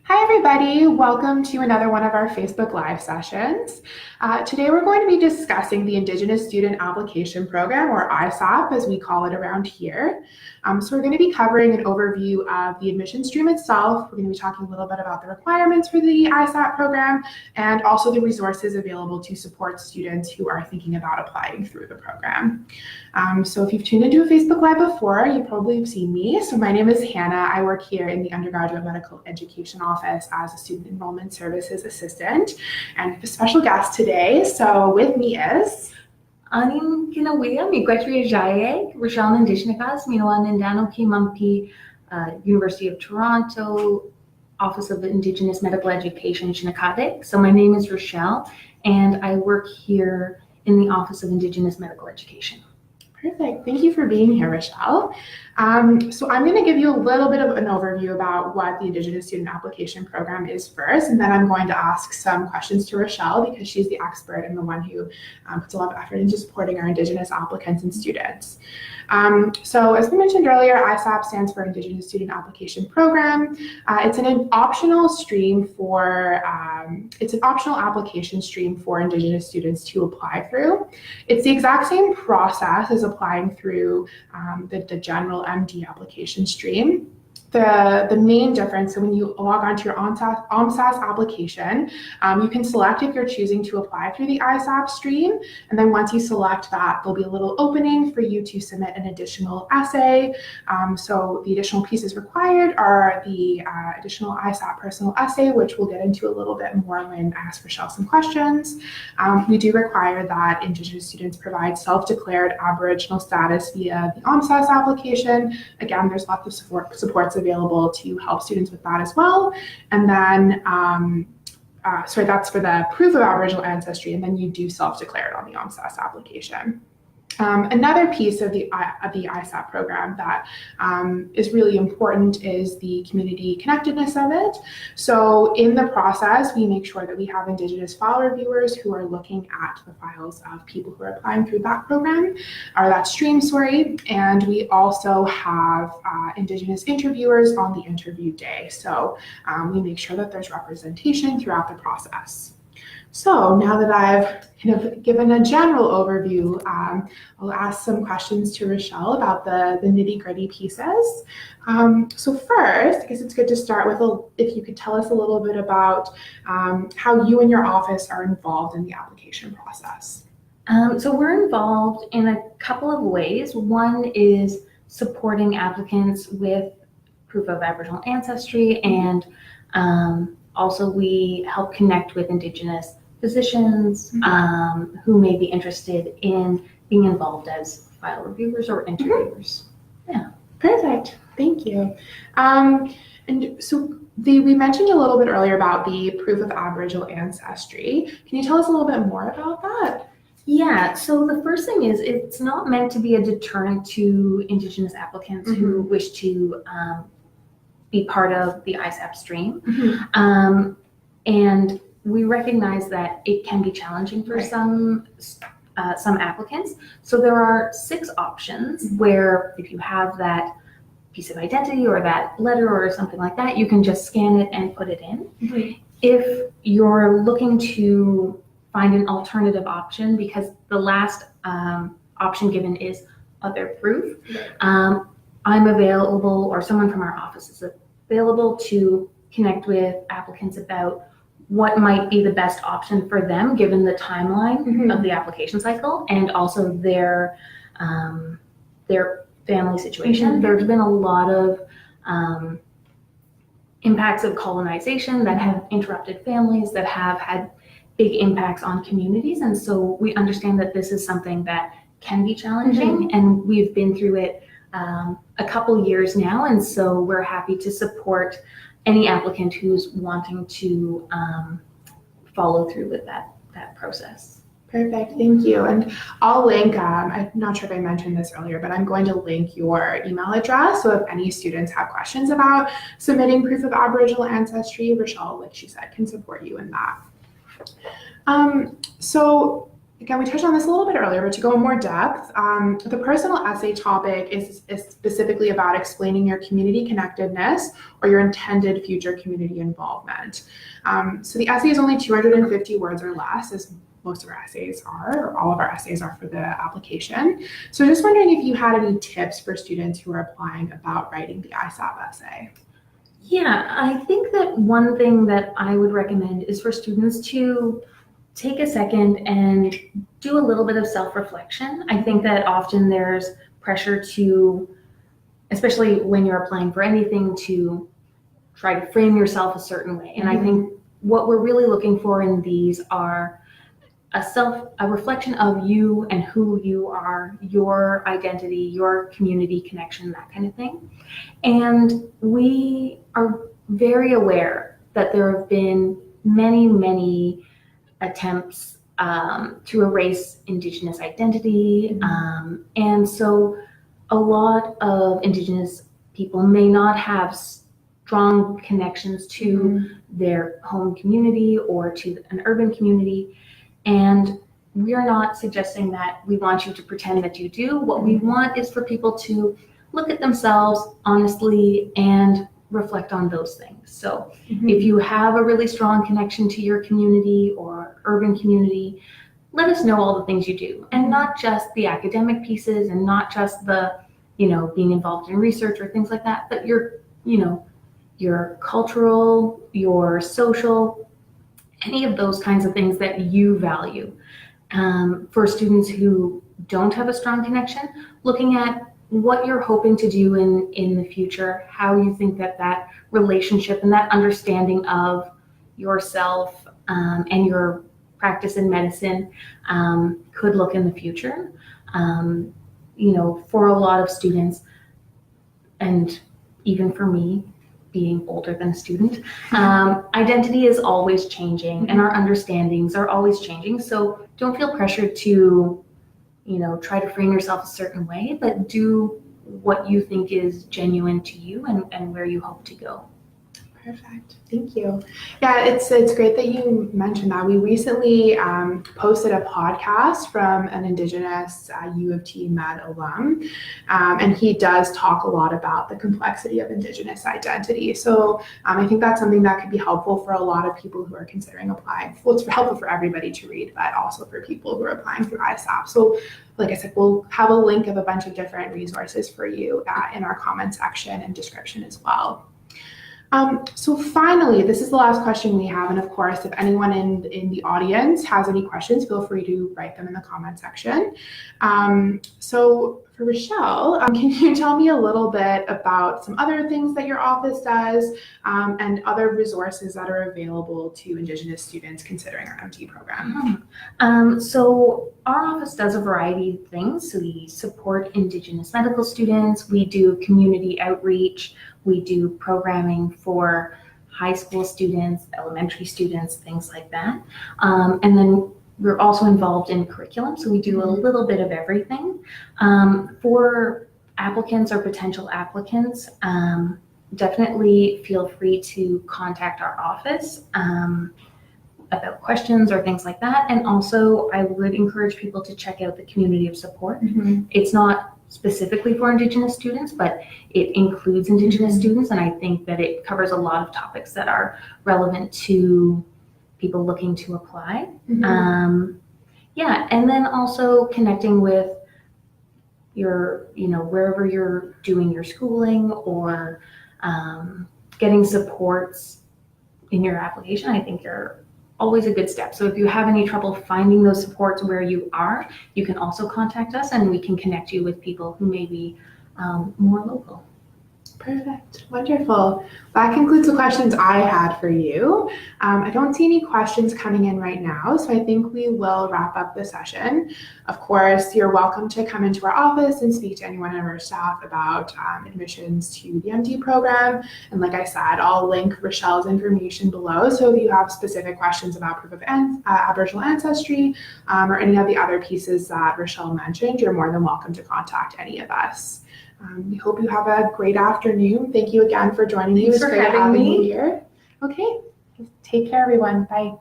Hi everybody, welcome to another one of our Facebook Live sessions. Today we're going to be discussing the Indigenous Student Application Program, or ISAP as we call it around here. So we're going to be covering an overview of the admission stream itself. We're going to be talking a little bit about the requirements for the ISAP program and also the resources available to support students who are thinking about applying through the program. So if you've tuned into a Facebook Live before, you probably have seen me. So my name is Hannah. I work here in the undergraduate medical education office as a student enrollment services assistant, and I have a special guest today. So with me is Aning kinawiya, mi Jaye, Rochelle Indishnikas, Minoan Nindano Kimampi, University of Toronto, Office of Indigenous Medical Education, Shinakade. So my name is Rochelle, and I work here in the Office of Indigenous Medical Education. Perfect. Thank you for being here, Rochelle. So I'm going to give you a little bit of an overview about what the Indigenous Student Application Program is first, and then I'm going to ask some questions to Rochelle because she's the expert and the one who puts a lot of effort into supporting our Indigenous applicants and students. So as we mentioned earlier, ISAP stands for Indigenous Student Application Program. It's an optional stream for, it's an optional application stream for Indigenous students to apply through. It's the exact same process as applying through the general MD application stream. The main difference, so when you log onto your OMSAS application, you can select if you're choosing to apply through the ISAP stream, and then once you select that, there'll be a little opening for you to submit an additional essay. So the additional pieces required are the additional ISAP personal essay, which we'll get into a little bit more when I ask Rochelle some questions. We do require that Indigenous students provide self-declared Aboriginal status via the OMSAS application. Again, there's lots of supports available to help students with that as well. And then, sorry, that's for the proof of Aboriginal ancestry, and then you do self-declare it on the OMSAS application. Another piece of the ISAP program that is really important is the community connectedness of it. So in the process, we make sure that we have Indigenous file reviewers who are looking at the files of people who are applying through that program, or that stream, sorry. And we also have Indigenous interviewers on the interview day. So we make sure that there's representation throughout the process. So now that I've kind of given a general overview, I'll ask some questions to Rochelle about the nitty-gritty pieces. So first, I guess it's good to start with, if you could tell us a little bit about how you and your office are involved in the application process. So we're involved in a couple of ways. One is supporting applicants with proof of Aboriginal ancestry, and also we help connect with Indigenous physicians who may be interested in being involved as file reviewers or interviewers. Yeah. Perfect. Thank you. And so we mentioned a little bit earlier about the proof of Aboriginal ancestry. Can you tell us a little bit more about that? Yeah, so the first thing is it's not meant to be a deterrent to Indigenous applicants who wish to be part of the ISAP stream. And we recognize that it can be challenging for some applicants. So there are 6 options where if you have that piece of identity or that letter or something like that, you can just scan it and put it in. If you're looking to find an alternative option, because the last option given is other proof, I'm available, or someone from our office is available to connect with applicants about what might be the best option for them given the timeline of the application cycle and also their family situation. There's been a lot of impacts of colonization that have interrupted families, that have had big impacts on communities, and so we understand that this is something that can be challenging, and we've been through it a couple years now, and so we're happy to support any applicant who's wanting to follow through with that process. Perfect, thank you. And I'll link, I'm not sure if I mentioned this earlier, but I'm going to link your email address. So if any students have questions about submitting proof of Aboriginal ancestry, Rochelle, like she said, can support you in that. So Again, we touched on this a little bit earlier, but to go in more depth, the personal essay topic is specifically about explaining your community connectedness or your intended future community involvement. So the essay is only 250 words or less, as most of our essays are, or all of our essays are for the application. So just wondering if you had any tips for students who are applying about writing the ISAP essay. Yeah, I think that one thing that I would recommend is for students to take a second and do a little bit of self-reflection. I think that often there's pressure to, especially when you're applying for anything, to try to frame yourself a certain way. And I think what we're really looking for in these are a reflection of you and who you are, your identity, your community connection, that kind of thing. And we are very aware that there have been many attempts to erase Indigenous identity. And so a lot of Indigenous people may not have strong connections to their home community or to an urban community. And we are not suggesting that we want you to pretend that you do. What we want is for people to look at themselves honestly and reflect on those things. So if you have a really strong connection to your community or urban community, let us know all the things you do, and not just the academic pieces and not just the, being involved in research or things like that, but your cultural, your social, any of those kinds of things that you value. For students who don't have a strong connection, looking at what you're hoping to do in the future, how you think that relationship and that understanding of yourself and your practice in medicine could look in the future. For a lot of students, and even for me, being older than a student, identity is always changing and our understandings are always changing. So don't feel pressured to, try to frame yourself a certain way, but do what you think is genuine to you and where you hope to go. Perfect. Thank you. Yeah, it's great that you mentioned that. We recently posted a podcast from an Indigenous U of T Med alum, and he does talk a lot about the complexity of Indigenous identity. So I think that's something that could be helpful for a lot of people who are considering applying. Well, it's helpful for everybody to read, but also for people who are applying through ISAP. So like I said, we'll have a link of a bunch of different resources for you in our comment section and description as well. So finally, this is the last question we have. And of course, if anyone in the audience has any questions, feel free to write them in the comment section. So for Rochelle, can you tell me a little bit about some other things that your office does and other resources that are available to Indigenous students considering our MT program? So our office does a variety of things. So we support Indigenous medical students. We do community outreach. We do programming for high school students, elementary students, things like that. And then we're also involved in curriculum, so we do a little bit of everything. For applicants or potential applicants, definitely feel free to contact our office about questions or things like that. And also, I would encourage people to check out the community of support. It's not specifically for Indigenous students, but it includes Indigenous students, and I think that it covers a lot of topics that are relevant to people looking to apply. And then also connecting with your, wherever you're doing your schooling or getting supports in your application, I think are always a good step. So if you have any trouble finding those supports where you are, you can also contact us and we can connect you with people who may be more local. Perfect. Wonderful. That concludes the questions I had for you. I don't see any questions coming in right now, so I think we will wrap up the session. Of course, you're welcome to come into our office and speak to anyone on our staff about admissions to the MD program. And like I said, I'll link Rochelle's information below. So if you have specific questions about proof of Aboriginal ancestry or any of the other pieces that Rochelle mentioned, you're more than welcome to contact any of us. We hope you have a great afternoon. Thank you again for joining me. It was great having you here. Okay, take care, everyone. Bye.